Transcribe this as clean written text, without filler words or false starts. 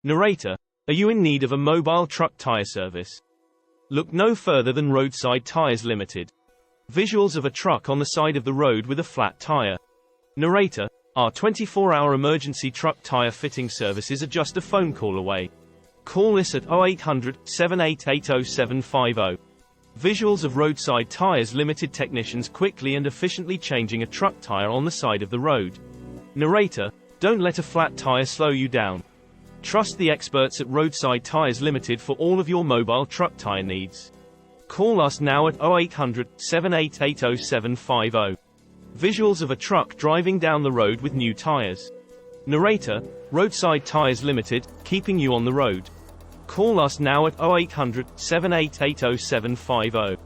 Narrator: are you in need of a mobile truck tire service? Look no further than Roadside Tyres Limited. Visuals of a truck on the side of the road with a flat tire. Narrator: our 24-hour emergency truck tire fitting services are just a phone call away. Call us at 0800 788 0750. Visuals of Roadside Tyres Limited technicians quickly and efficiently changing a truck tire on the side of the road. Narrator: don't let a flat tire slow you down. Trust the experts at Roadside Tyres Limited for all of your mobile truck tire needs. Call us now at 0800 788 0750. Visuals of a truck driving down the road with new tires. Narrator: Roadside Tyres Limited, keeping you on the road. Call us now at 0800 788 0750.